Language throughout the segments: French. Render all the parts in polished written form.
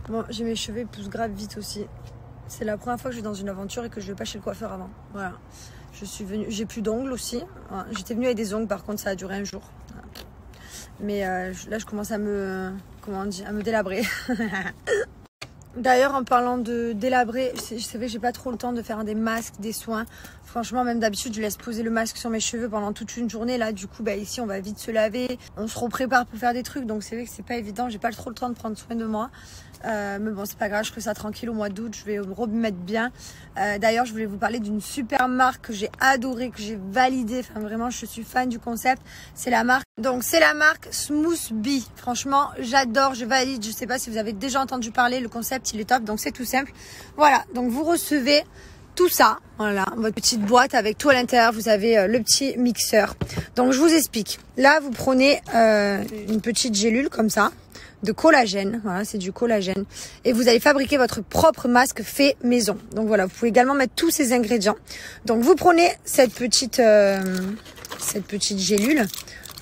Bon, j'ai mes cheveux, ils poussent grave vite aussi. C'est la première fois que je vais dans une aventure et que je vais pas chez le coiffeur avant. Voilà. Je suis venue, j'ai plus d'ongles aussi. Voilà. J'étais venue avec des ongles, par contre ça a duré un jour. Voilà. Mais là je commence à me, comment on dit, à me délabrer. D'ailleurs, en parlant de délabrer, c'est vrai que j'ai pas trop le temps de faire des masques, des soins. Franchement, même d'habitude, je laisse poser le masque sur mes cheveux pendant toute une journée. Là, du coup, bah, ici, on va vite se laver. On se reprépare pour faire des trucs. Donc, c'est vrai que c'est pas évident. J'ai pas trop le temps de prendre soin de moi. Mais bon, c'est pas grave. Je ferai ça tranquille au mois d'août. Je vais me remettre bien. D'ailleurs, je voulais vous parler d'une super marque que j'ai adorée, que j'ai validée. Enfin, vraiment, je suis fan du concept. C'est la marque. Donc, c'est la marque Smooth Bee. Franchement, j'adore. Je valide. Je sais pas si vous avez déjà entendu parler. Le concept, il est top. Donc, c'est tout simple. Voilà. Donc, vous recevez tout ça, voilà, votre petite boîte avec tout à l'intérieur. Vous avez le petit mixeur. Donc, je vous explique. Là, vous prenez une petite gélule comme ça, de collagène. Voilà, c'est du collagène. Et vous allez fabriquer votre propre masque fait maison. Donc, voilà, vous pouvez également mettre tous ces ingrédients. Donc, vous prenez cette petite gélule.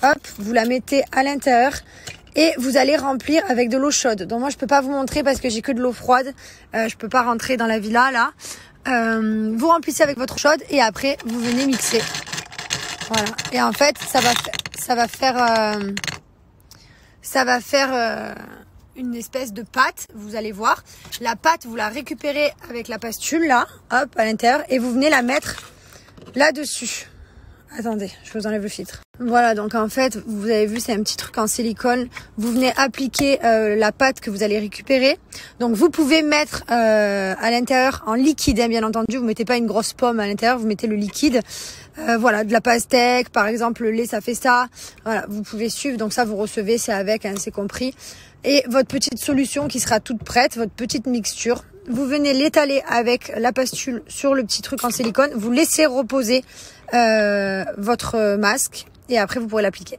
Hop, vous la mettez à l'intérieur. Et vous allez remplir avec de l'eau chaude. Donc, moi, je peux pas vous montrer parce que j'ai que de l'eau froide. Je peux pas rentrer dans la villa, là. Vous remplissez avec votre chaude et après vous venez mixer. Voilà. Et en fait, ça va faire une espèce de pâte. Vous allez voir. La pâte, vous la récupérez avec la pastule là, hop, à l'intérieur, et vous venez la mettre là-dessus. Attendez, je vous enlève le filtre. Voilà, donc en fait, vous avez vu, c'est un petit truc en silicone. Vous venez appliquer la pâte que vous allez récupérer. Donc vous pouvez mettre à l'intérieur en liquide, hein, bien entendu. Vous mettez pas une grosse pomme à l'intérieur, vous mettez le liquide. Voilà, de la pastèque, par exemple, le lait, ça fait ça. Voilà, vous pouvez suivre. Donc ça, vous recevez, c'est avec, hein, c'est compris. Et votre petite solution qui sera toute prête, votre petite mixture. Vous venez l'étaler avec la pastule sur le petit truc en silicone. Vous laissez reposer votre masque et après vous pourrez l'appliquer.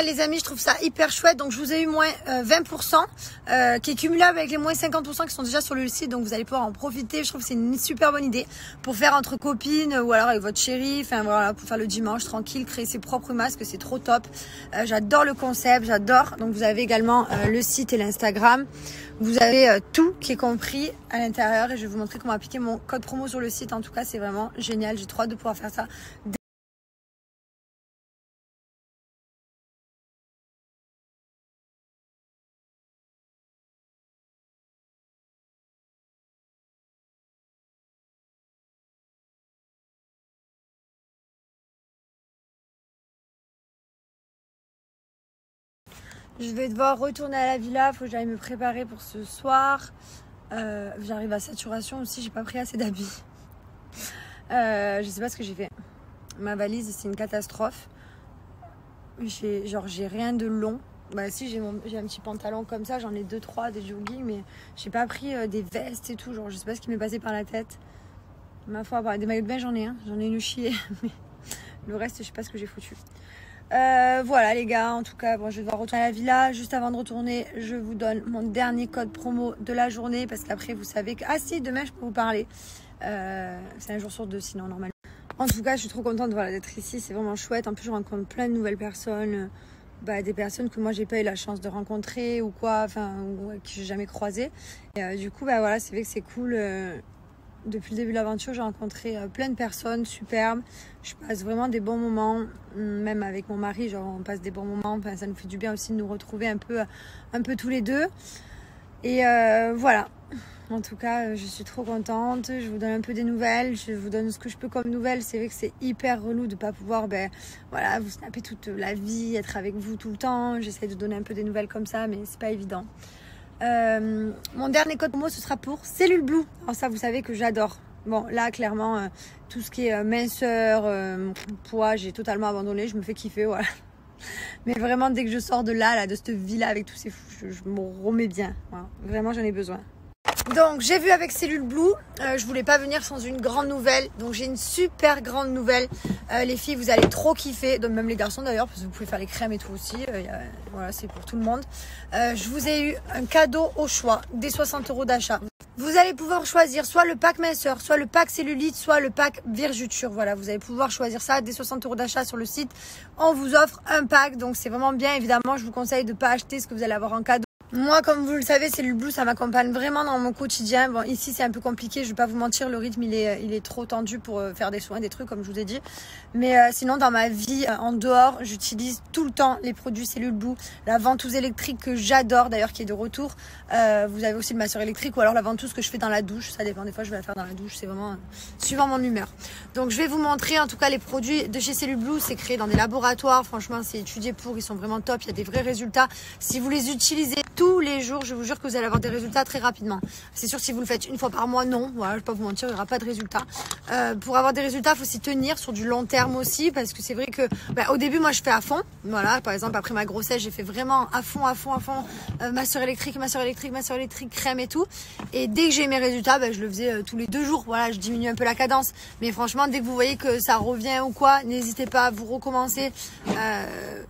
Les amis, je trouve ça hyper chouette. Donc je vous ai eu moins 20% qui est cumulable avec les moins 50% qui sont déjà sur le site. Donc vous allez pouvoir en profiter. Je trouve que c'est une super bonne idée pour faire entre copines ou alors avec votre chérie. Enfin voilà, pour faire le dimanche tranquille, créer ses propres masques, c'est trop top. J'adore le concept, j'adore. Donc vous avez également le site et l'Instagram. Vous avez tout qui est compris à l'intérieur et je vais vous montrer comment appliquer mon code promo sur le site. En tout cas, c'est vraiment génial. J'ai trop hâte de pouvoir faire ça. Je vais devoir retourner à la villa, faut que j'aille me préparer pour ce soir. J'arrive à saturation aussi, j'ai pas pris assez d'habits. Je sais pas ce que j'ai fait. Ma valise, c'est une catastrophe. J'ai rien de long. Bah si, j'ai un petit pantalon comme ça, j'en ai 2-3, des joggings, mais j'ai pas pris des vestes et tout. Genre, je sais pas ce qui m'est passé par la tête. Ma foi, bah, des maillots de bain, j'en ai un. J'en ai une chier, mais le reste, je sais pas ce que j'ai foutu. Voilà les gars, en tout cas bon, je vais devoir retourner à la villa. Juste avant de retourner, je vous donne mon dernier code promo de la journée parce qu'après vous savez que, ah si, demain je peux vous parler, c'est un jour sur deux sinon normalement. En tout cas je suis trop contente, voilà, d'être ici, c'est vraiment chouette. En plus je rencontre plein de nouvelles personnes, des personnes que moi j'ai pas eu la chance de rencontrer ou quoi, enfin que j'ai jamais croisé. Et du coup voilà, c'est vrai que c'est cool. Depuis le début de l'aventure, j'ai rencontré plein de personnes superbes. Je passe vraiment des bons moments, même avec mon mari, genre on passe des bons moments. Enfin, ça nous fait du bien aussi de nous retrouver un peu tous les deux. Et voilà. En tout cas, je suis trop contente. Je vous donne un peu des nouvelles. Je vous donne ce que je peux comme nouvelles. C'est vrai que c'est hyper relou de ne pas pouvoir voilà, vous snapper toute la vie, être avec vous tout le temps. J'essaie de donner un peu des nouvelles comme ça, mais c'est pas évident. Mon dernier code promo, ce sera pour Cellule Blue. Alors ça, vous savez que j'adore. Bon, là, clairement, tout ce qui est minceur, poids, j'ai totalement abandonné. Je me fais kiffer, voilà. Mais vraiment, dès que je sors de là, de cette vie-là, avec tous ces fous, je me remets bien. Voilà. Vraiment, j'en ai besoin. Donc, j'ai vu avec Cellule Blue, je voulais pas venir sans une grande nouvelle. Donc, j'ai une super grande nouvelle. Les filles, vous allez trop kiffer. Donc, même les garçons d'ailleurs, parce que vous pouvez faire les crèmes et tout aussi. Voilà, c'est pour tout le monde. Je vous ai eu un cadeau au choix, des 60 € d'achat. Vous allez pouvoir choisir soit le pack minceur, soit le pack cellulite, soit le pack virguture. Voilà, vous allez pouvoir choisir ça, des 60 € d'achat sur le site. On vous offre un pack, donc c'est vraiment bien. Évidemment, je vous conseille de ne pas acheter ce que vous allez avoir en cadeau. Moi, comme vous le savez, Cellule Blue, ça m'accompagne vraiment dans mon quotidien. Bon, ici, c'est un peu compliqué, je vais pas vous mentir, le rythme, il est trop tendu pour faire des soins, des trucs, comme je vous ai dit. Mais sinon, dans ma vie, en dehors, j'utilise tout le temps les produits Cellule Blue. La ventouse électrique que j'adore, d'ailleurs, qui est de retour. Vous avez aussi le masseur électrique ou alors la ventouse que je fais dans la douche. Ça dépend, des fois, je vais la faire dans la douche. C'est vraiment suivant mon humeur. Donc, je vais vous montrer, en tout cas, les produits de chez Cellule Blue. C'est créé dans des laboratoires. Franchement, c'est étudié pour. Ils sont vraiment top. Il y a des vrais résultats. Si vous les utilisez tous les jours, je vous jure que vous allez avoir des résultats très rapidement. C'est sûr, si vous le faites une fois par mois, non. Voilà, je vais pas vous mentir, il n'y aura pas de résultats. Pour avoir des résultats, il faut s'y tenir sur du long terme aussi, parce que c'est vrai que au début, moi, je fais à fond. Voilà, par exemple, après ma grossesse, j'ai fait vraiment à fond, masseur électrique, crème et tout. Et dès que j'ai eu mes résultats, je le faisais tous les 2 jours. Voilà, je diminue un peu la cadence. Mais franchement, dès que vous voyez que ça revient ou quoi, n'hésitez pas à vous recommencer.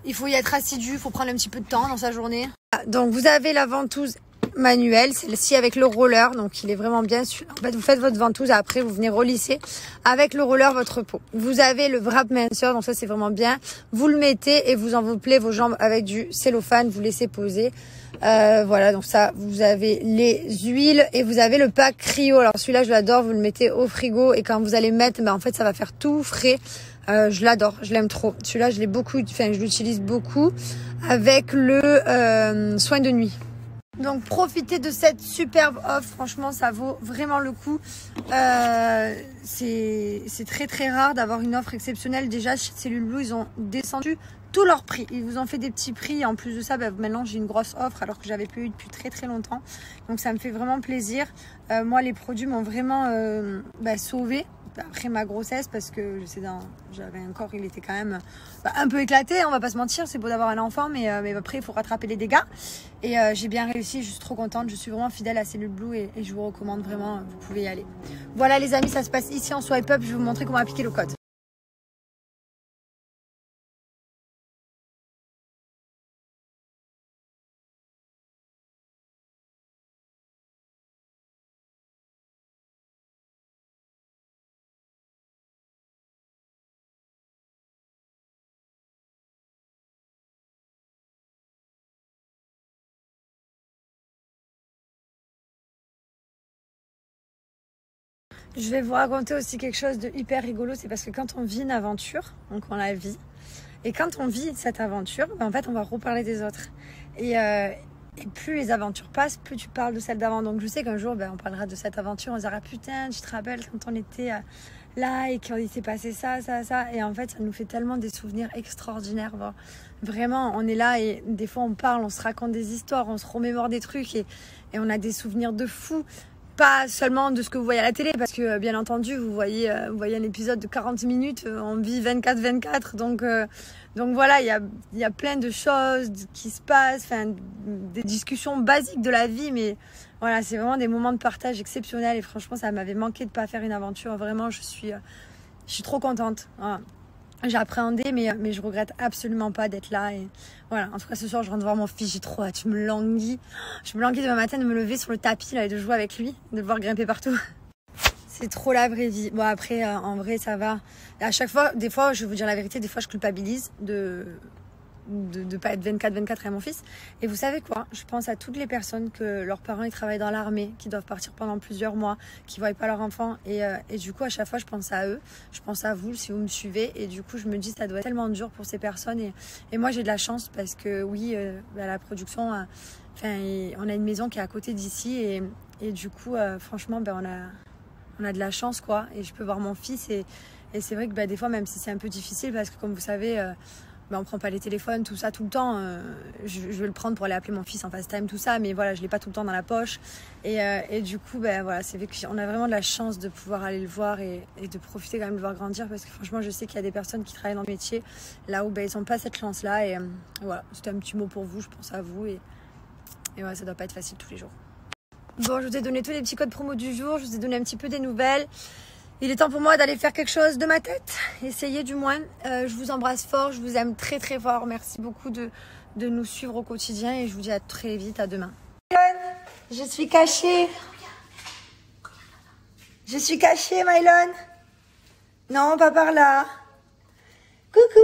Il faut y être assidu, il faut prendre un petit peu de temps dans sa journée. Donc vous avez la ventouse manuelle, celle-ci avec le roller, donc il est vraiment bien. En fait, vous faites votre ventouse et après vous venez relisser avec le roller votre peau. Vous avez le wrap minceur, donc ça c'est vraiment bien. Vous le mettez et vous enveloppez vos jambes avec du cellophane, vous laissez poser. Voilà, donc ça, vous avez les huiles et vous avez le pack cryo. Alors celui-là, je l'adore, vous le mettez au frigo et quand vous allez mettre, en fait, ça va faire tout frais. Je l'adore, je l'aime trop. Celui-là, je l'utilise beaucoup avec le soin de nuit. Donc profitez de cette superbe offre, franchement ça vaut vraiment le coup. C'est très très rare d'avoir une offre exceptionnelle. Déjà chez Cellule Blue, ils ont descendu tous leurs prix. Ils vous ont fait des petits prix. En plus de ça, maintenant j'ai une grosse offre alors que j'avais pas eu depuis très très longtemps. Donc ça me fait vraiment plaisir. Moi les produits m'ont vraiment sauvée après ma grossesse parce que j'avais un corps, il était quand même un peu éclaté, on va pas se mentir, c'est beau d'avoir un enfant mais après il faut rattraper les dégâts et j'ai bien réussi, je suis trop contente, je suis vraiment fidèle à Cellule Blue et je vous recommande vraiment, vous pouvez y aller. Voilà les amis, ça se passe ici en Swipe Up, je vais vous montrer comment appliquer le code. Je vais vous raconter aussi quelque chose de hyper rigolo, c'est parce que quand on vit une aventure, donc on la vit, et quand on vit cette aventure, en fait on va reparler des autres. Et plus les aventures passent, plus tu parles de celle d'avant. Donc je sais qu'un jour on parlera de cette aventure, on se dira putain, tu te rappelles quand on était là et qu'il s'est passé ça. Et en fait ça nous fait tellement des souvenirs extraordinaires. Bon. Vraiment, on est là et des fois on parle, on se raconte des histoires, on se remémore des trucs et on a des souvenirs de fous. Pas seulement de ce que vous voyez à la télé, parce que bien entendu, vous voyez un épisode de 40 minutes, on vit 24/24, donc voilà, il y a plein de choses qui se passent, des discussions basiques de la vie, mais voilà, c'est vraiment des moments de partage exceptionnels et franchement, ça m'avait manqué de pas faire une aventure, vraiment, je suis trop contente. Voilà. J'ai appréhendé, mais je regrette absolument pas d'être là. Et voilà, en tout cas, ce soir, je rentre voir mon fils, j'ai trop hâte. Je me languis demain matin de me lever sur le tapis là, et de jouer avec lui, de le voir grimper partout. C'est trop la vraie vie. Bon, après, en vrai, ça va. À chaque fois, des fois, je vais vous dire la vérité, des fois, je culpabilise de pas être 24/24 avec mon fils. Et vous savez quoi, je pense à toutes les personnes que leurs parents ils travaillent dans l'armée, qui doivent partir pendant plusieurs mois, qui voient pas leur enfant et du coup à chaque fois je pense à eux, je pense à vous si vous me suivez et du coup je me dis ça doit être tellement dur pour ces personnes et moi j'ai de la chance parce que oui la production on a une maison qui est à côté d'ici et du coup franchement on a de la chance quoi et je peux voir mon fils et c'est vrai que des fois même si c'est un peu difficile parce que comme vous savez on prend pas les téléphones, tout ça, tout le temps. Je vais le prendre pour aller appeler mon fils en FaceTime, tout ça, mais voilà, je l'ai pas tout le temps dans la poche. Et du coup, voilà, c'est vrai qu'on a vraiment de la chance de pouvoir aller le voir et de profiter quand même de le voir grandir, parce que franchement, je sais qu'il y a des personnes qui travaillent dans le métier là où ils n'ont pas cette chance-là. Et voilà, c'était un petit mot pour vous, je pense à vous. Et ouais, ça doit pas être facile tous les jours. Bon, je vous ai donné tous les petits codes promo du jour, je vous ai donné un petit peu des nouvelles. Il est temps pour moi d'aller faire quelque chose de ma tête, essayer du moins. Je vous embrasse fort, je vous aime très très fort. Merci beaucoup de nous suivre au quotidien et je vous dis à très vite, à demain. Je suis cachée. Je suis cachée, Mylon. Non, pas par là. Coucou.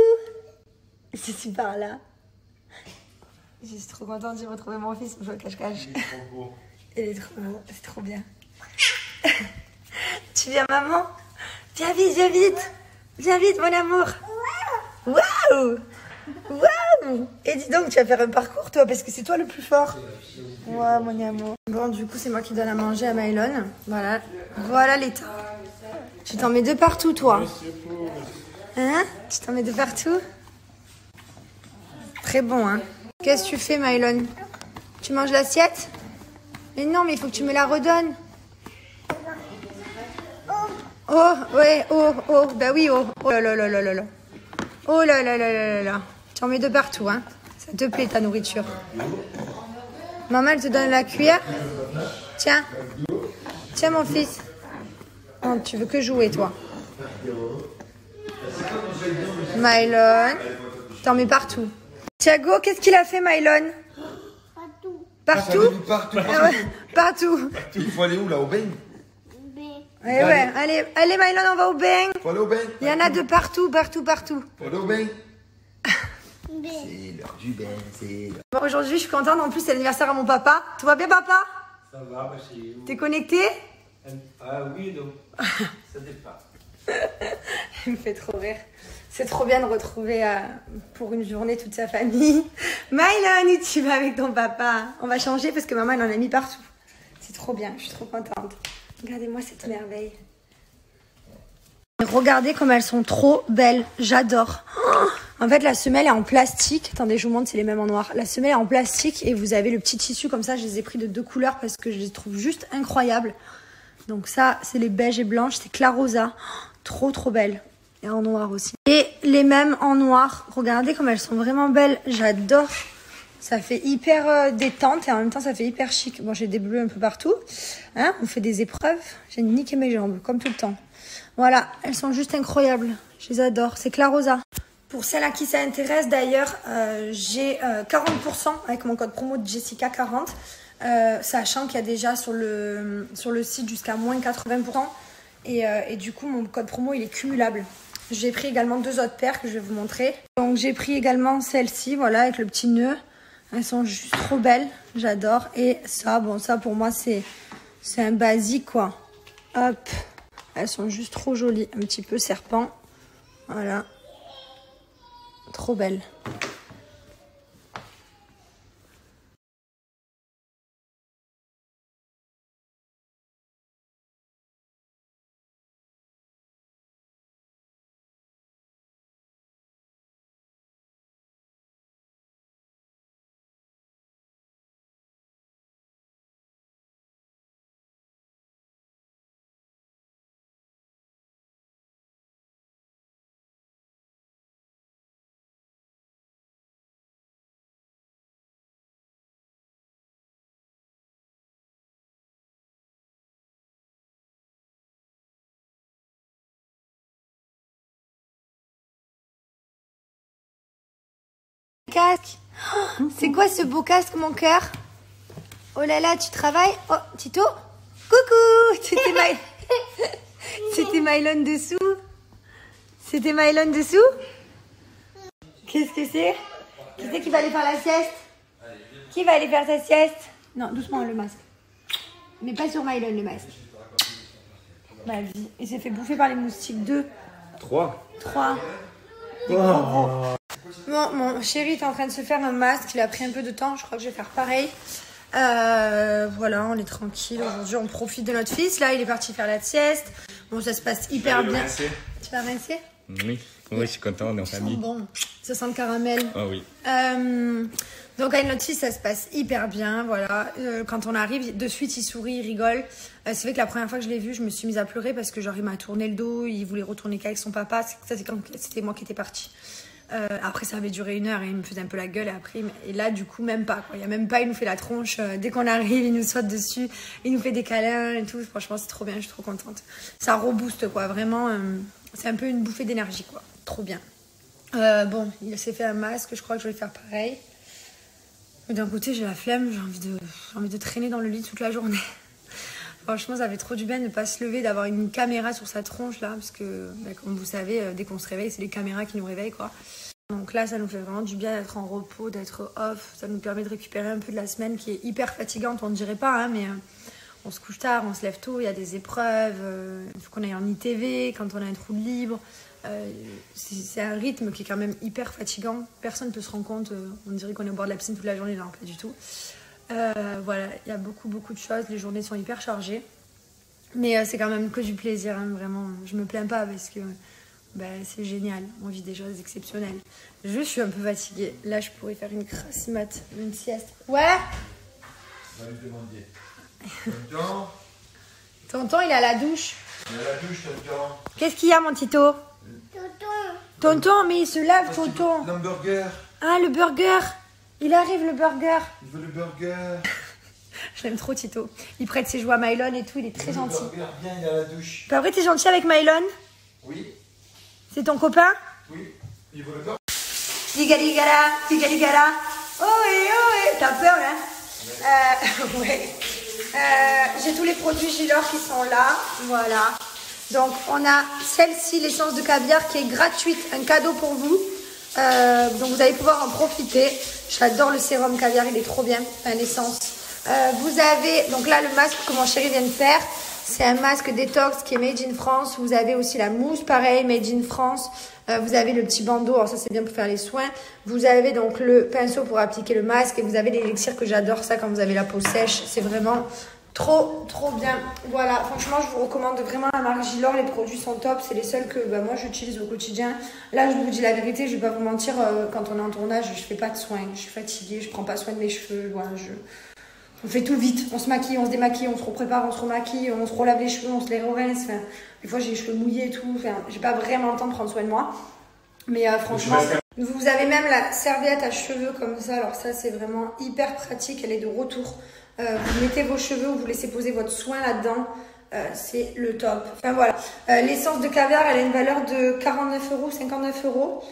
Je suis par là. Je suis trop contente de retrouver mon fils. Je le cache-cache. Il est trop beau. Il est trop beau, c'est trop bien. Tu viens, maman? Viens vite, viens vite. Viens vite, mon amour. Waouh! Waouh! Et dis donc, tu vas faire un parcours, toi, parce que c'est toi le plus fort. Waouh, mon amour. Bon, du coup, c'est moi qui donne à manger à Mylon. Voilà. Voilà l'état. Tu t'en mets de partout, toi. Hein? Tu t'en mets de partout? Très bon, hein? Qu'est-ce que tu fais, Mylon? Tu manges l'assiette? Mais non, mais il faut que tu me la redonnes. Oh, ouais, oh, bah oui, oh là là là là là. Oh là là là là là. Tu en mets de partout, hein. Ça te plaît, ta nourriture. Maman, elle te donne la cuillère. Tiens. Tiens, mon fils. Non, tu veux que jouer, toi. Mylon. T'en mets partout. Thiago, qu'est-ce qu'il a fait, Mylon? Partout. Partout. Ah ouais, partout. Il faut aller où là, au bain? Ouais, allez, Mylon, on va au bain. Faut aller au bain. Il y en a de partout, partout, partout. Faut aller au bain. C'est l'heure du bain, c'est l'heure. Bon, aujourd'hui, je suis contente. En plus, c'est l'anniversaire à mon papa. Tout va bien, papa? Ça va, ma chérie. T'es connecté? Ah oui et non. Ça dépend. Il me fait trop rire. C'est trop bien de retrouver pour une journée toute sa famille. Mylon, où tu vas avec ton papa? On va changer parce que maman, elle en a mis partout. C'est trop bien, je suis trop contente. Regardez-moi cette merveille. Regardez comme elles sont trop belles. J'adore. En fait, la semelle est en plastique. Attendez, je vous montre, c'est les mêmes en noir. La semelle est en plastique et vous avez le petit tissu comme ça. Je les ai pris de 2 couleurs parce que je les trouve juste incroyables. Donc ça, c'est les beiges et blanches. C'est Clarosa. Trop, trop belles. Et en noir aussi. Et les mêmes en noir. Regardez comme elles sont vraiment belles. J'adore. Ça fait hyper détente et en même temps, ça fait hyper chic. Bon, j'ai des bleus un peu partout. Hein, on fait des épreuves. J'ai niqué mes jambes, comme tout le temps. Voilà, elles sont juste incroyables. Je les adore. C'est Clarosa. Pour celles à qui ça intéresse, d'ailleurs, j'ai 40% avec mon code promo de Jessica40. Sachant qu'il y a déjà sur le site jusqu'à moins 80%. Et du coup, mon code promo, il est cumulable. J'ai pris également 2 autres paires que je vais vous montrer. Donc, j'ai pris également celle-ci, voilà, avec le petit nœud. Elles sont juste trop belles. J'adore. Et ça, bon, ça pour moi, c'est un basique, quoi. Hop. Elles sont juste trop jolies. Un petit peu serpent. Voilà. Trop belles. Casque. Oh, c'est quoi ce beau casque, mon cœur? Oh là là, tu travailles? Oh, Tito? Coucou! C'était Mylon dessous? C'était Mylon dessous? Qu'est-ce que c'est? Qui c'est qui va aller faire la sieste? Qui va aller faire sa sieste? Non, doucement, le masque. Mais pas sur Mylon, le masque. Bah, vie. Il s'est fait bouffer par les moustiques. 2. 3. Des gros. Bon, mon chéri est en train de se faire un masque. Il a pris un peu de temps. Je crois que je vais faire pareil. Voilà, on est tranquille. Aujourd'hui, on profite de notre fils. Là, il est parti faire la sieste. Bon, ça se passe hyper bien. Rincer. Tu vas rincer? Oui. Oui, je suis content, on est en famille. Bon, ça sent le caramel. Ah oui. Donc avec notre fils, ça se passe hyper bien, voilà. Quand on arrive, de suite, il sourit, il rigole. C'est vrai que la première fois que je l'ai vu, je me suis mise à pleurer parce que genre il m'a tourné le dos, il voulait retourner qu'avec son papa. Ça, c'est quand c'était moi qui étais partie. Après, ça avait duré 1 heure et il me faisait un peu la gueule. Et là, du coup, même pas. Quoi. Il y a même pas, il nous fait la tronche. Dès qu'on arrive, il nous saute dessus, il nous fait des câlins et tout. Franchement, c'est trop bien, je suis trop contente. Ça rebooste, quoi. Vraiment, c'est un peu une bouffée d'énergie, quoi. Trop bien. Bon, il s'est fait un masque, je crois que je vais faire pareil. Mais d'un côté, j'ai la flemme, j'ai envie de traîner dans le lit toute la journée. Franchement, ça fait trop du bien de ne pas se lever, d'avoir une caméra sur sa tronche là, parce que, comme vous savez, dès qu'on se réveille, c'est les caméras qui nous réveillent, quoi. Donc là, ça nous fait vraiment du bien d'être en repos, d'être off. Ça nous permet de récupérer un peu de la semaine qui est hyper fatigante, on ne dirait pas, hein, mais on se couche tard, on se lève tôt, il y a des épreuves, il faut qu'on aille en ITV, quand on a un trou de libre. C'est un rythme qui est quand même hyper fatigant. Personne ne peut se rendre compte, on dirait qu'on est au bord de la piscine toute la journée, non, pas du tout. Voilà, il y a beaucoup de choses, les journées sont hyper chargées. Mais c'est quand même que du plaisir, hein, vraiment. Je me plains pas parce que c'est génial, on vit des choses exceptionnelles. Je suis un peu fatiguée. Là, je pourrais faire une crasse mat, une sieste. Ouais. On va lui demander. Tonton. Tonton, il est à la douche. Il est à la douche, tonton. Qu'est-ce qu'il y a, mon Tito? Tonton, mais il se lave, tonton. L'hamburger. Ah, le burger. Il arrive, le burger. Il veut le burger. Je l'aime trop, Tito. Il prête ses jouets à Mylon et tout, il est très gentil. Le burger, viens, il est à la douche. Pas vrai, t'es gentil avec Mylon? Oui. C'est ton copain? Oui. Il veut le burger. Ligaligala, ligaligala. Oh oui, t'as peur là? Ouais. J'ai tous les produits Gilor qui sont là. Voilà. Donc, on a celle-ci, l'essence de caviar, qui est gratuite. Un cadeau pour vous. Donc, vous allez pouvoir en profiter. J'adore le sérum caviar, il est trop bien. Enfin, l'essence. Vous avez, donc là, le masque que mon chéri vient de faire. C'est un masque détox qui est made in France. Vous avez aussi la mousse, pareil, made in France. Vous avez le petit bandeau, alors ça c'est bien pour faire les soins. Vous avez donc le pinceau pour appliquer le masque. Et vous avez l'élixir que j'adore ça quand vous avez la peau sèche. C'est vraiment trop bien. Voilà, franchement je vous recommande vraiment la marque Gilor. Les produits sont top. C'est les seuls que moi j'utilise au quotidien. Là je vous dis la vérité, je vais pas vous mentir. Quand on est en tournage, je fais pas de soins. Je suis fatiguée, je prends pas soin de mes cheveux. Voilà, on fait tout vite, on se maquille, on se démaquille, on se reprépare, on se remaquille, on se relave les cheveux, on se les rince. Enfin, des fois j'ai les cheveux mouillés et tout. Enfin, j'ai pas vraiment le temps de prendre soin de moi. Mais franchement, vous avez même la serviette à cheveux comme ça. Alors ça c'est vraiment hyper pratique, elle est de retour. Vous mettez vos cheveux ou vous laissez poser votre soin là-dedans. C'est le top. Enfin voilà, l'essence de caviar elle a une valeur de 49 €, 59 €.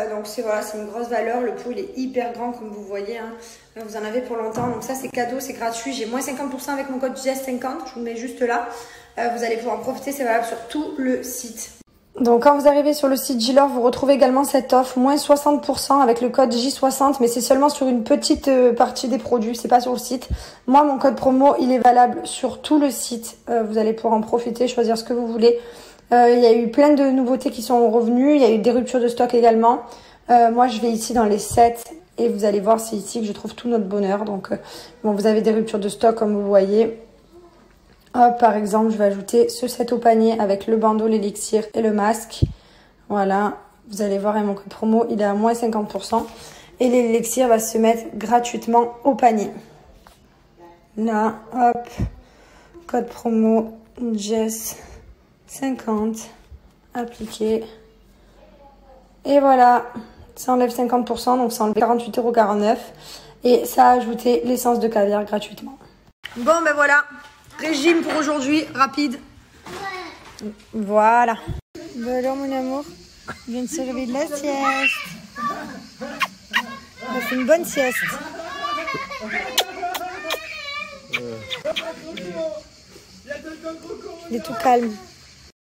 Donc c'est une grosse valeur. Le pot il est hyper grand comme vous voyez, hein. Vous en avez pour longtemps, donc ça c'est cadeau, c'est gratuit. J'ai moins 50% avec mon code JS50, je vous le mets juste là. Vous allez pouvoir en profiter, c'est valable sur tout le site. Donc quand vous arrivez sur le site Gilor, vous retrouvez également cette offre, moins 60% avec le code J60, mais c'est seulement sur une petite partie des produits, c'est pas sur le site. Moi mon code promo il est valable sur tout le site, vous allez pouvoir en profiter, choisir ce que vous voulez. Il y a eu plein de nouveautés qui sont revenues, il y a eu des ruptures de stock également. Moi je vais ici dans les 7 et vous allez voir, c'est ici que je trouve tout notre bonheur. Donc vous avez des ruptures de stock comme vous voyez. Hop, par exemple, je vais ajouter ce set au panier avec le bandeau, l'élixir et le masque. Voilà, vous allez voir, mon code promo, il est à moins 50%. Et l'élixir va se mettre gratuitement au panier. Là, hop, code promo, Jess 50, appliqué. Et voilà, ça enlève 50%, donc ça enlève 48,49 €. Et ça a ajouté l'essence de caviar gratuitement. Bon, voilà. Régime pour aujourd'hui, rapide. Voilà. Bon alors mon amour, je viens de se réveiller de la sieste. On a fait une bonne sieste. Il est tout calme.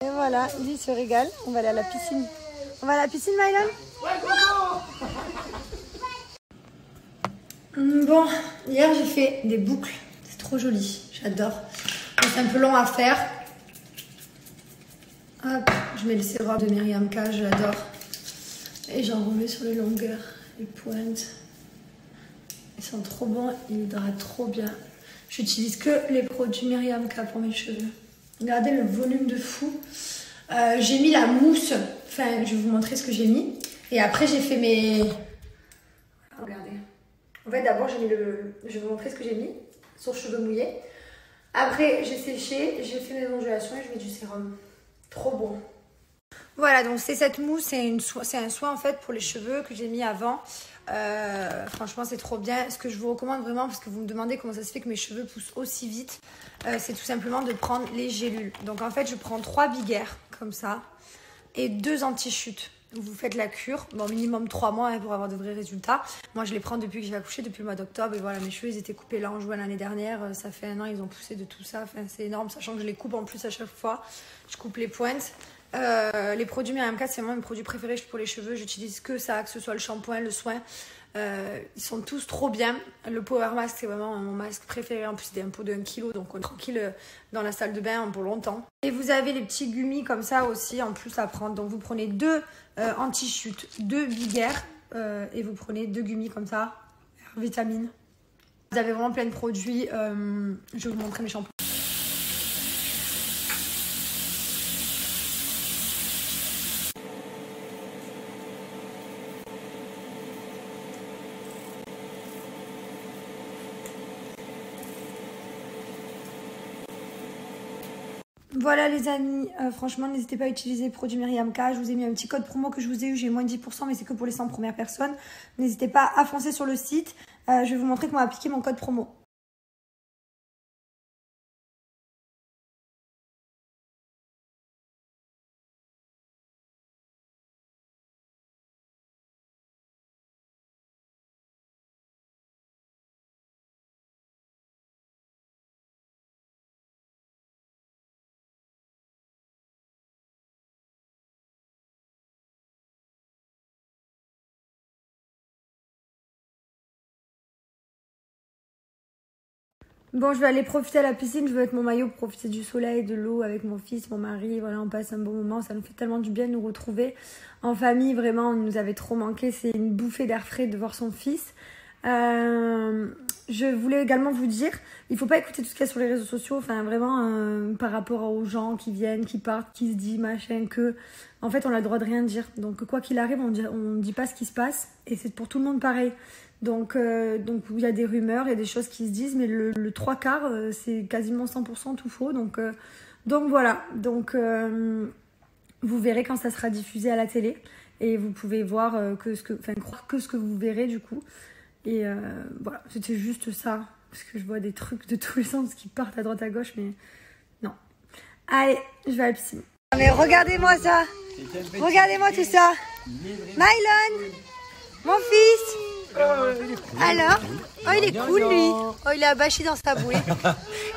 Et voilà, lui il se régale. On va aller à la piscine. On va à la piscine, Mylon? Bon, hier j'ai fait des boucles. C'est trop joli, j'adore. C'est un peu long à faire. Hop, je mets le sérum de Myriam K, je l'adore. Et j'en remets sur les longueurs, les pointes. Ils sont trop bons, ils hydratent trop bien. J'utilise que les produits Myriam K pour mes cheveux. Regardez le volume de fou. J'ai mis la mousse Enfin, je vais vous montrer ce que j'ai mis. Et après, j'ai fait mes... Regardez. En fait, d'abord, j'ai mis le... Je vais vous montrer ce que j'ai mis sur cheveux mouillés. Après, j'ai séché, j'ai fait mes ondulations et je mets du sérum. Trop bon. Voilà, donc c'est cette mousse, c'est un soin en fait pour les cheveux que j'ai mis avant. Franchement, c'est trop bien. Ce que je vous recommande vraiment, parce que vous me demandez comment ça se fait que mes cheveux poussent aussi vite, c'est tout simplement de prendre les gélules. Donc en fait, je prends 3 biguères comme ça et 2 anti-chutes. Vous faites la cure, bon, minimum 3 mois hein, pour avoir de vrais résultats. Moi, je les prends depuis que j'ai accouché, depuis le mois d'octobre. Et voilà, mes cheveux, ils étaient coupés là en juin l'année dernière. Ça fait 1 an, ils ont poussé de tout ça. Enfin, c'est énorme, sachant que je les coupe en plus à chaque fois. Je coupe les pointes. Les produits Myriam 4, c'est vraiment mes produits préférés pour les cheveux. J'utilise que ça, que ce soit le shampoing, le soin. Ils sont tous trop bien. Le Power Mask, c'est vraiment mon masque préféré. En plus, c'était un pot de 1 kg, donc on est tranquille dans la salle de bain pour longtemps. Et vous avez les petits gummis comme ça aussi en plus à prendre. Donc vous prenez 2 anti-chutes, 2 biguères et vous prenez 2 gummis comme ça, vitamines. Vous avez vraiment plein de produits. Je vais vous montrer mes shampoings. Voilà les amis, franchement n'hésitez pas à utiliser le produit Myriam K. Je vous ai mis un petit code promo que je vous ai eu, j'ai moins de 10% mais c'est que pour les 100 premières personnes. N'hésitez pas à foncer sur le site, je vais vous montrer comment appliquer mon code promo. Bon, je vais aller profiter à la piscine, je vais mettre mon maillot pour profiter du soleil, de l'eau avec mon fils, mon mari. Voilà, on passe un bon moment, ça nous fait tellement du bien de nous retrouver en famille. Vraiment, on nous avait trop manqué, c'est une bouffée d'air frais de voir son fils. Je voulais également vous dire, il ne faut pas écouter tout ce qu'il y a sur les réseaux sociaux, enfin vraiment par rapport aux gens qui viennent, qui partent, qui se disent machin, que en fait on a le droit de rien dire. Donc quoi qu'il arrive, on ne dit pas ce qui se passe et c'est pour tout le monde pareil. Donc il y a des rumeurs, il y a des choses qui se disent, mais le 3 quarts c'est quasiment 100% tout faux. Donc voilà, vous verrez quand ça sera diffusé à la télé et vous pouvez voir croire que ce que vous verrez du coup. Et voilà, c'était juste ça, parce que je vois des trucs de tous les sens qui partent à droite à gauche, mais non. Allez, je vais à la piscine. Mais regardez-moi ça, regardez-moi tout ça. Mylon, mon fils. Alors, oh il est cool lui. Oh il est abaché dans sa bouée.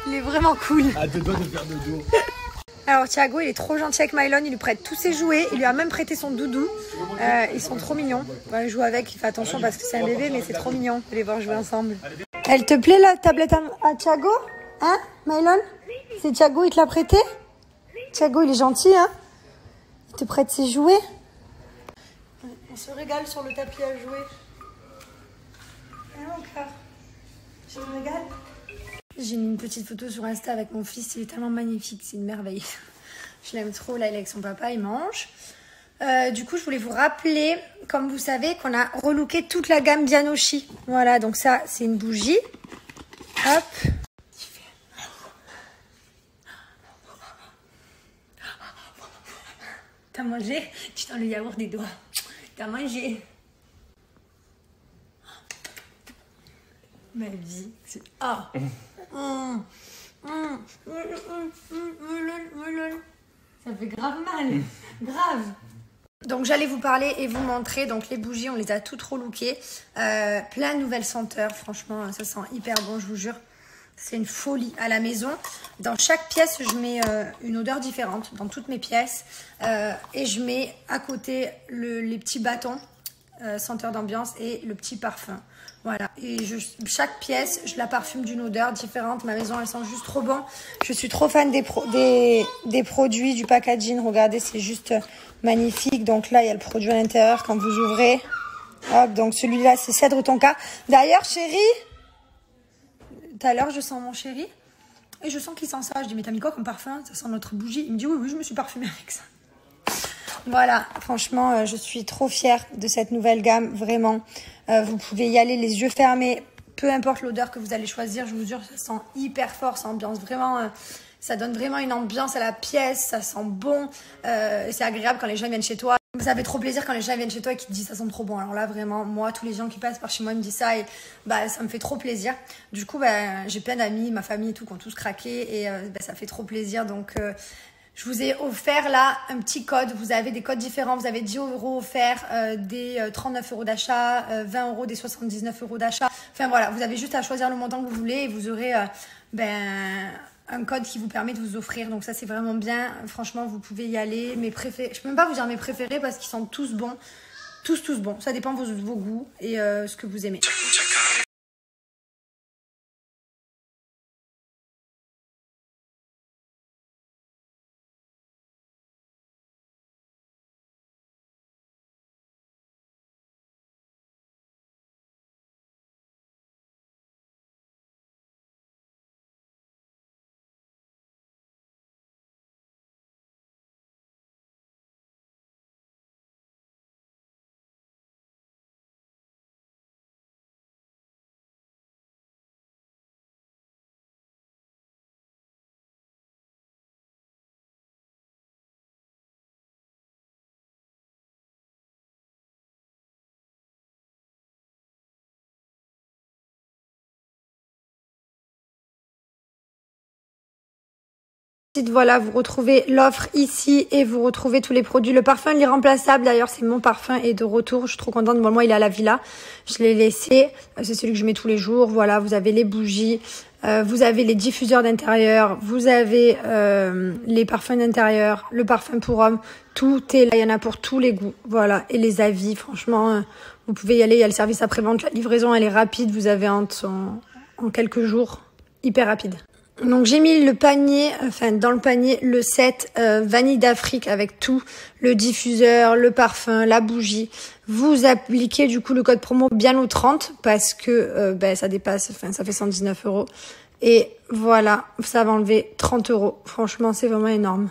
Il est vraiment cool. À 2 doigts de faire dodo. Alors Thiago, il est trop gentil avec Mylon, il lui prête tous ses jouets, il lui a même prêté son doudou. Ils sont trop mignons. Ouais, il joue avec, il fait attention parce que c'est un bébé, mais c'est trop mignon de les voir jouer ensemble. Elle te plaît la tablette à Thiago? Hein, Mylon? C'est Thiago, il te l'a prêté? Thiago, il est gentil, hein? Il te prête ses jouets. On se régale sur le tapis à jouer. Hein, mon cœur? Je me régale. J'ai mis une petite photo sur Insta avec mon fils, il est tellement magnifique, c'est une merveille. Je l'aime trop, là il est avec son papa, il mange. Du coup je voulais vous rappeler, comme vous savez, qu'on a relooké toute la gamme Bianoshi. Voilà, donc ça c'est une bougie. Hop. T'as mangé? Tu t'en le yaourt des doigts. T'as mangé? Ma vie, c'est... Ah. Ça fait grave mal, grave. Donc j'allais vous parler et vous montrer, donc les bougies on les a toutes relookées, plein de nouvelles senteurs, franchement ça sent hyper bon je vous jure, c'est une folie à la maison. Dans chaque pièce je mets une odeur différente, dans toutes mes pièces, et je mets à côté les petits bâtons senteur d'ambiance et le petit parfum. Voilà, et chaque pièce, je la parfume d'une odeur différente. Ma maison, elle sent juste trop bon. Je suis trop fan des produits, du packaging. Regardez, c'est juste magnifique. Donc là, il y a le produit à l'intérieur quand vous ouvrez. Hop, donc celui-là, c'est Cèdre Tonka. D'ailleurs, chérie, tout à l'heure, je sens mon chéri. Et je sens qu'il sent ça. Je dis, mais t'as mis quoi comme parfum? Ça sent notre bougie. Il me dit, oui, je me suis parfumée avec ça. Voilà, franchement, je suis trop fière de cette nouvelle gamme, vraiment. Vous pouvez y aller les yeux fermés, peu importe l'odeur que vous allez choisir, je vous jure, ça sent hyper fort, ça ambiance vraiment... ça donne vraiment une ambiance à la pièce, ça sent bon, c'est agréable quand les gens viennent chez toi. Ça fait trop plaisir quand les gens viennent chez toi et qu'ils te disent ça sent trop bon. Alors là vraiment, moi, tous les gens qui passent par chez moi me disent ça et bah ça me fait trop plaisir. Du coup, bah, j'ai plein d'amis, ma famille et tout qui ont tous craqué et bah, ça fait trop plaisir. Donc je vous ai offert là un petit code. Vous avez des codes différents. Vous avez 10 € offerts, des 39 € d'achat, 20 €, des 79 € d'achat. Enfin voilà, vous avez juste à choisir le montant que vous voulez et vous aurez un code qui vous permet de vous offrir. Donc ça, c'est vraiment bien. Franchement, vous pouvez y aller. Mes préférés, je peux même pas vous dire mes préférés parce qu'ils sont tous bons. Tous bons. Ça dépend de vos goûts et ce que vous aimez. Voilà, vous retrouvez l'offre ici et vous retrouvez tous les produits. Le parfum l'irremplaçable, d'ailleurs, c'est mon parfum est de retour. Je suis trop contente. Bon, moi, il est à la villa. Je l'ai laissé. C'est celui que je mets tous les jours. Voilà, vous avez les bougies, vous avez les diffuseurs d'intérieur, vous avez les parfums d'intérieur, le parfum pour homme. Tout est là. Il y en a pour tous les goûts. Voilà. Et les avis, franchement, vous pouvez y aller. Il y a le service après-vente. La livraison, elle est rapide. Vous avez en quelques jours. Hyper rapide. Donc j'ai mis le panier, dans le panier, le set vanille d'Afrique avec tout, le diffuseur, le parfum, la bougie. Vous appliquez du coup le code promo bien au 30 parce que ça dépasse, ça fait 119 €. Et voilà, ça va enlever 30 €. Franchement, c'est vraiment énorme.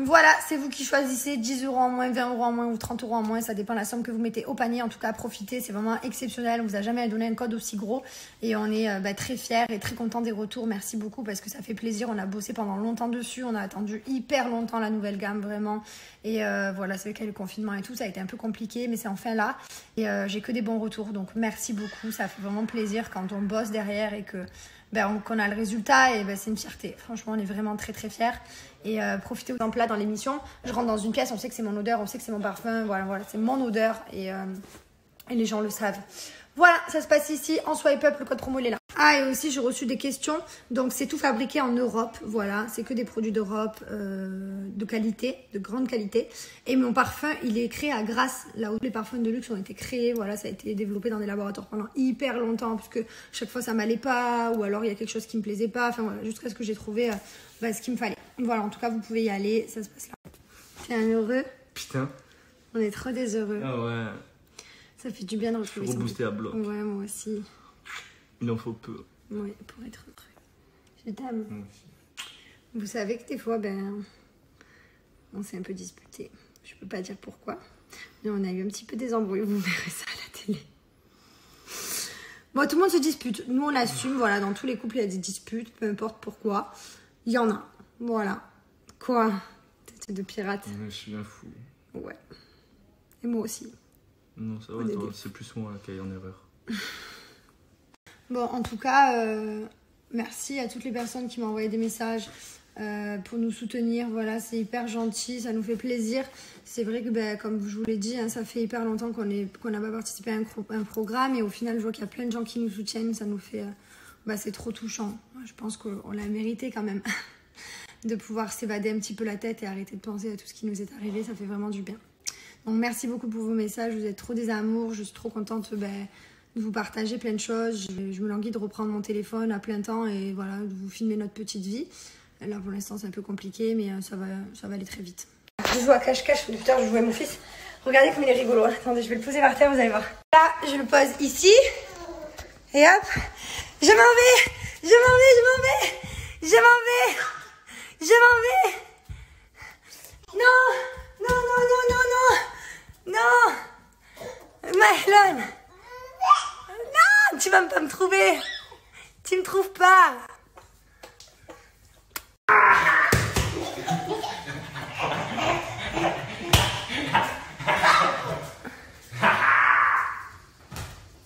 Voilà, c'est vous qui choisissez 10 € en moins, 20 € en moins ou 30 € en moins. Ça dépend de la somme que vous mettez au panier. En tout cas, profitez, c'est vraiment exceptionnel. On vous a jamais donné un code aussi gros. Et on est très fiers et très contents des retours. Merci beaucoup parce que ça fait plaisir. On a bossé pendant longtemps dessus. On a attendu hyper longtemps la nouvelle gamme, vraiment. Et voilà, c'est avec le confinement et tout, ça a été un peu compliqué. Mais c'est enfin là. Et j'ai que des bons retours. Donc merci beaucoup. Ça fait vraiment plaisir quand on bosse derrière et que... qu'on a le résultat et c'est une fierté. Franchement, on est vraiment très très fiers. Et profitez autant là dans l'émission. Je rentre dans une pièce, on sait que c'est mon odeur, on sait que c'est mon parfum. Voilà, c'est mon odeur et les gens le savent. Voilà, ça se passe ici en swipe up, le code promo il est là. Ah, et aussi j'ai reçu des questions. Donc c'est tout fabriqué en Europe. Voilà, c'est que des produits d'Europe de qualité, de grande qualité. Et mon parfum, il est créé à Grasse, là où les parfums de luxe ont été créés. Voilà, ça a été développé dans des laboratoires pendant hyper longtemps, puisque chaque fois ça m'allait pas, ou alors il y a quelque chose qui me plaisait pas. Enfin voilà, jusqu'à ce que j'ai trouvé ce qu'il me fallait. Voilà, en tout cas vous pouvez y aller, ça se passe là. C'est un heureux. Putain. On est trop des heureux. Ah ouais. Ça fait du bien de retrouver ça. Rebooster à bloc. Ouais, moi aussi. Il en faut peu. Oui, pour être heureux. Je t'aime. Vous savez que des fois, on s'est un peu disputé. Je peux pas dire pourquoi. Mais on a eu un petit peu des embrouilles. Vous verrez ça à la télé. Bon, tout le monde se dispute. Nous, on l'assume. Voilà, dans tous les couples, il y a des disputes. Peu importe pourquoi. Il y en a. Voilà. Quoi? Tête de pirate. Je suis un fou. Ouais. Et moi aussi. Non, ça va, c'est plus moi qui est en erreur. Bon, en tout cas, merci à toutes les personnes qui m'ont envoyé des messages pour nous soutenir. Voilà, c'est hyper gentil, ça nous fait plaisir. C'est vrai que, comme je vous l'ai dit, ça fait hyper longtemps qu'on n'a pas participé à un programme. Et au final, je vois qu'il y a plein de gens qui nous soutiennent. Ça nous fait... c'est trop touchant. Je pense qu'on l'a mérité quand même. De pouvoir s'évader un petit peu la tête et arrêter de penser à tout ce qui nous est arrivé. Ça fait vraiment du bien. Donc merci beaucoup pour vos messages, vous êtes trop des amours, je suis trop contente de vous partager plein de choses. Je me languis de reprendre mon téléphone à plein temps et voilà, de vous filmer notre petite vie. Là pour l'instant c'est un peu compliqué mais ça va aller très vite. Je joue à cache-cache, depuis tout à l'heure je jouais à mon fils. Regardez comme il est rigolo, attendez je vais le poser par terre, vous allez voir. Là je le pose ici et hop, je m'en vais, je m'en vais, je m'en vais, je m'en vais, je m'en vais. Non. Non, non, non, non, non. Non. Maëlon. Non, tu vas pas me trouver. Tu me trouves pas.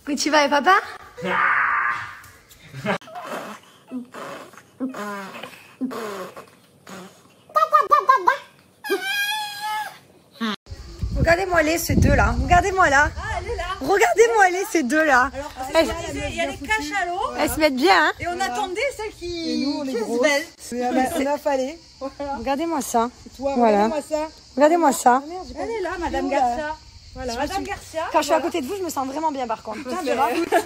Où tu vas avec papa? Regardez-moi les ces deux là. Regardez-moi là. Ah, elle est là. Regardez-moi les ces deux là. Alors, Elles, il y a les cachalots. elles se mettent bien, hein. Et on attendait celle qui. Et nous, on est qui grosses. belle. On a fallé. Voilà. Regardez-moi ça. Toi, Voilà. regardez-moi ça. Regardez-moi ça. Ah, merde, j'ai pas Elle vu. est là, Madame Où, là Garcia. Voilà. Madame Garcia. Quand je suis à côté de vous, je me sens vraiment bien par contre. Putain, Tu verras. Regardez-moi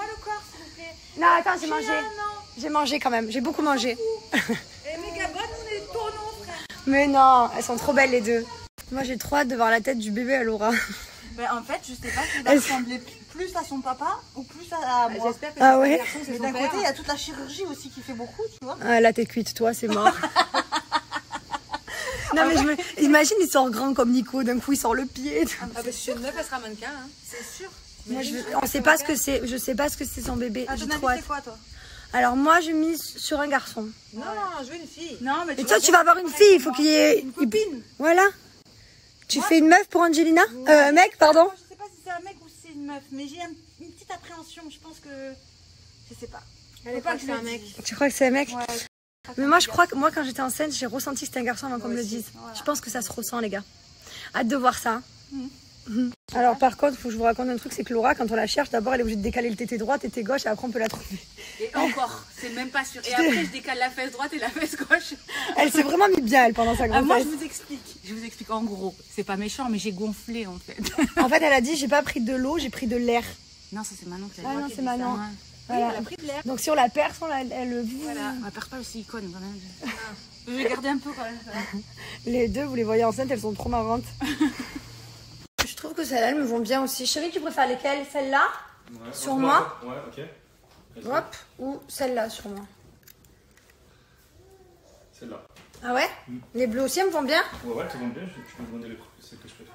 le corps, s'il vous plaît. Non, attends, j'ai mangé. Non. J'ai mangé quand même. J'ai beaucoup mangé. Et méga bonne, on est tournons, frère. Mais non, elles sont trop belles les deux. Moi, j'ai trop hâte de voir la tête du bébé à Laura. Mais en fait, je sais pas s'il va ressembler plus à son papa ou plus à moi. J'espère que Ah c'est ouais. un garçon, c'est Mais son d'un père. côté, il y a toute la chirurgie aussi qui fait beaucoup, tu vois. Ah, là, t'es cuite, toi, c'est mort. Non, mais imagine, il sort grand comme Nico. D'un coup, il sort le pied. Ah bah si une meuf, elle sera mannequin. Hein. C'est sûr. Moi, on sait pas ce que c'est. Je sais pas ce que c'est son bébé. À J'ai ton trop avis, hâte. c'est quoi, toi? Alors, moi, je mise sur un garçon. Non, je veux une fille. Non, mais Et toi, tu vas avoir une fille. Il faut qu'il y ait. Une copine. Voilà. Tu fais une meuf pour Angelina? Un mec, pardon. Moi, je sais pas si c'est un mec ou si c'est une meuf, mais j'ai une petite appréhension. Je pense que. Je sais pas. Elle est pas pas que que je c'est le un mec. dise. Tu crois que c'est un mec? Ouais. Mais moi, je crois que moi, quand j'étais enceinte, j'ai ressenti que c'était un garçon avant qu'on me le dise. Voilà. Je pense que ça se ressent, les gars. Hâte de voir ça. Mhm. Alors, par contre, il faut que je vous raconte un truc, c'est que Laura, quand on la cherche, d'abord, elle est obligée de décaler le tété droit, tété gauche, et après, on peut la trouver. Et encore, c'est même pas sûr. Et après, je décale la fesse droite et la fesse gauche. Elle s'est vraiment mis bien, elle, pendant sa Moi, grossesse. je vous explique. Je vous explique en gros. C'est pas méchant, mais j'ai gonflé en fait. En fait, elle a dit, j'ai pas pris de l'eau, j'ai pris de l'air. Non, ça c'est Manon qui a Ah dit. non, Qui c'est a dit ça. Manon. Ouais. Voilà. Elle a pris de l'air. Donc, si on la perce, elle Voilà. On perd pas le silicone quand même. Je vais garder un peu quand même. Les deux, vous les voyez enceintes, elles sont trop marrantes. Je trouve que celles-là, elles me vont bien aussi. Je savais que tu préfères lesquelles? Celle-là? Ouais, Sur moi? Ouais, ok. Vas-y. Hop. Ou celle-là sur moi? Celle-là. Ah ouais? Les bleus aussi, elles me vont bien? Ouais, tu vends bien, tu peux me demander celles que je préfère.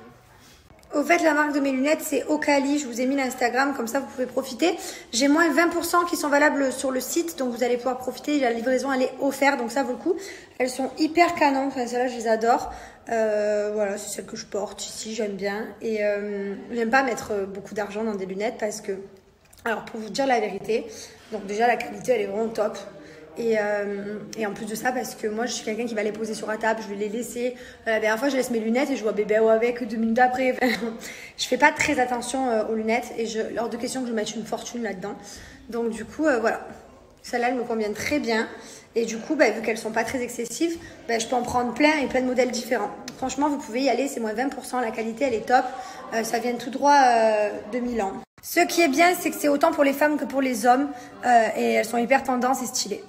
Au fait, la marque de mes lunettes, c'est Ocali. Je vous ai mis l'Instagram, comme ça, vous pouvez profiter. J'ai moins 20% qui sont valables sur le site, donc vous allez pouvoir profiter. La livraison, elle est offerte, donc ça vaut le coup. Elles sont hyper canon. Enfin, celles-là, je les adore. Voilà, c'est celle que je porte ici, j'aime bien. Et j'aime pas mettre beaucoup d'argent dans des lunettes parce que, alors pour vous dire la vérité, donc déjà la qualité, elle est vraiment top. Et en plus de ça, parce que moi je suis quelqu'un qui va les poser sur la table, je vais les laisser. La dernière fois, je laisse mes lunettes et je vois bébé ou avec 2 minutes après. Je fais pas très attention aux lunettes et hors de question que je mette une fortune là-dedans. Donc du coup, voilà. Celles-là, elles me conviennent très bien. Et du coup, vu qu'elles sont pas très excessives, je peux en prendre plein et plein de modèles différents. Franchement, vous pouvez y aller, c'est moins 20%. La qualité, elle est top. Ça vient tout droit de Milan. Ce qui est bien, c'est que c'est autant pour les femmes que pour les hommes. Et elles sont hyper tendances et stylées.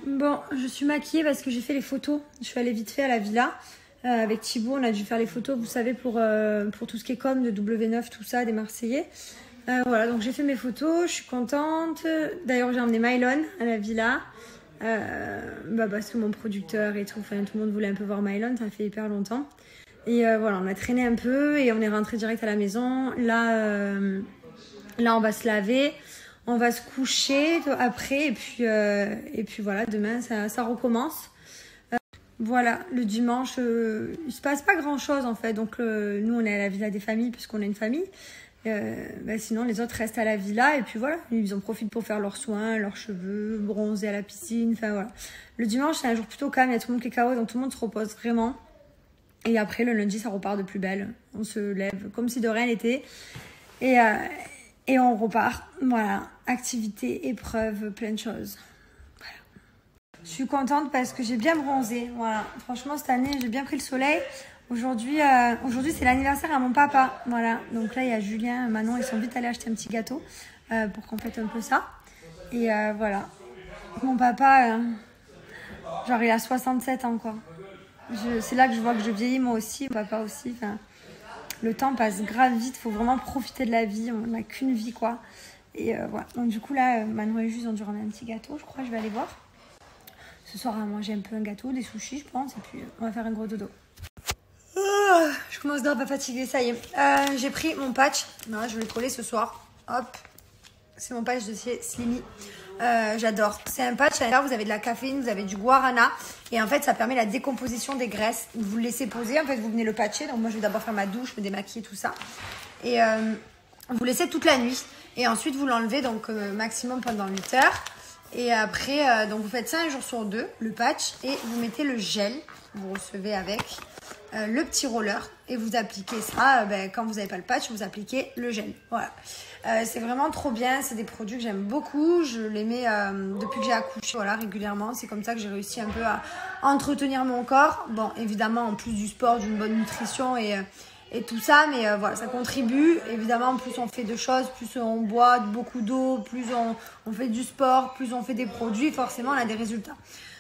Bon, je suis maquillée parce que j'ai fait les photos. Je suis allée vite fait à la villa. Avec Thibaut, on a dû faire les photos, vous savez, pour tout ce qui est com de W9, tout ça, des Marseillais. Voilà, donc j'ai fait mes photos, je suis contente. D'ailleurs, j'ai emmené Mylon à la villa. Parce que mon producteur et tout, enfin, tout le monde voulait un peu voir Mylon, ça fait hyper longtemps. Et voilà, on a traîné un peu et on est rentré direct à la maison. Là, on va se laver. On va se coucher après et puis voilà, demain ça recommence. Voilà, le dimanche, il se passe pas grand chose en fait. Donc nous on est à la villa des familles puisqu'on a une famille. Sinon les autres restent à la villa et puis voilà, ils en profitent pour faire leurs soins, leurs cheveux, bronzer à la piscine. Enfin voilà. Le dimanche c'est un jour plutôt calme, il y a tout le monde qui est KO donc tout le monde se repose vraiment. Et après le lundi ça repart de plus belle. On se lève comme si de rien n'était. Et on repart. Voilà. Activité, épreuve, plein de choses. Voilà. Je suis contente parce que j'ai bien bronzé. Voilà. Franchement, cette année, j'ai bien pris le soleil. Aujourd'hui, c'est l'anniversaire à mon papa. Voilà. Donc là, il y a Julien, Manon, ils sont vite allés acheter un petit gâteau pour qu'on fête un peu ça. Et voilà. Mon papa, genre, il a 67 ans, quoi. C'est là que je vois que je vieillis, moi aussi, mon papa aussi. Enfin, le temps passe grave vite. Il faut vraiment profiter de la vie. On n'a qu'une vie, quoi. Et voilà. Donc du coup, là, Manon et Jus ont dû ramener un petit gâteau. Je crois que je vais aller voir. Ce soir, on va manger un peu un gâteau, des sushis, je pense. Et puis, on va faire un gros dodo. Je commence grave à fatiguer, ça y est. J'ai pris mon patch. Voilà, je vais le coller ce soir. Hop. C'est mon patch de chez Slimy. J'adore. C'est un patch. À l'intérieur, vous avez de la caféine, vous avez du guarana. Et en fait, ça permet la décomposition des graisses. Vous le laissez poser. En fait, vous venez le patcher. Donc, moi, je vais d'abord faire ma douche, me démaquiller, tout ça. Et vous laissez toute la nuit. Et ensuite, vous l'enlevez donc maximum pendant 8 heures. Et après, donc vous faites ça un jour sur 2, le patch. Et vous mettez le gel. Vous recevez avec le petit roller. Et vous appliquez ça. Quand vous n'avez pas le patch, vous appliquez le gel. Voilà. C'est vraiment trop bien. C'est des produits que j'aime beaucoup. Je les mets depuis que j'ai accouché, voilà, régulièrement. C'est comme ça que j'ai réussi un peu à entretenir mon corps. Bon, évidemment, en plus du sport, d'une bonne nutrition et tout ça, mais voilà, ça contribue. Évidemment, plus on fait de choses, plus on boit beaucoup d'eau, plus on fait du sport, plus on fait des produits, forcément, on a des résultats.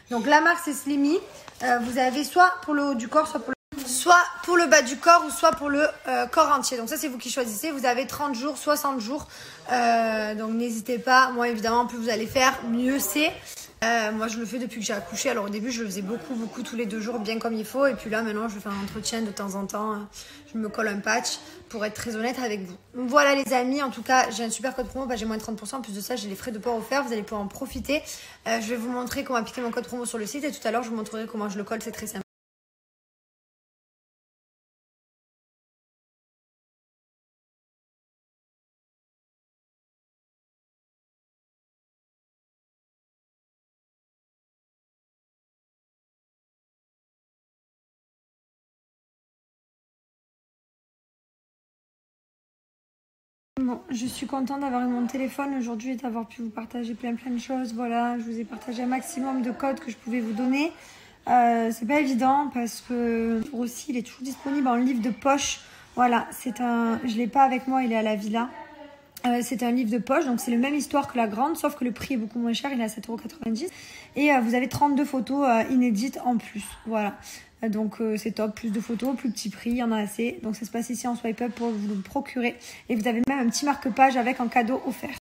Donc, la marque, c'est Slimy. Vous avez soit pour le haut du corps, soit pour le bas du corps ou soit pour le corps entier. Donc, ça, c'est vous qui choisissez. Vous avez 30 jours, 60 jours. Donc, n'hésitez pas. Moi, évidemment, plus vous allez faire, mieux c'est. Moi, je le fais depuis que j'ai accouché. Alors, au début, je le faisais beaucoup tous les 2 jours, bien comme il faut. Et puis là, maintenant, je fais un entretien de temps en temps. Je me colle un patch pour être très honnête avec vous. Donc, voilà, les amis. En tout cas, j'ai un super code promo. J'ai moins de 30%. En plus de ça, j'ai les frais de port offerts. Vous allez pouvoir en profiter. Je vais vous montrer comment appliquer mon code promo sur le site. Et tout à l'heure, je vous montrerai comment je le colle. C'est très simple. Bon, je suis contente d'avoir eu mon téléphone aujourd'hui et d'avoir pu vous partager plein de choses. Voilà, je vous ai partagé un maximum de codes que je pouvais vous donner. C'est pas évident parce que aussi il est toujours disponible en livre de poche. Voilà, je l'ai pas avec moi, il est à la villa. C'est un livre de poche, donc c'est la même histoire que la grande, sauf que le prix est beaucoup moins cher, il est à 7,90 €. Et vous avez 32 photos inédites en plus. Voilà. Donc c'est top, plus de photos, plus petit prix, il y en a assez. Donc ça se passe ici en swipe up pour vous le procurer. Et vous avez même un petit marque-page avec un cadeau offert.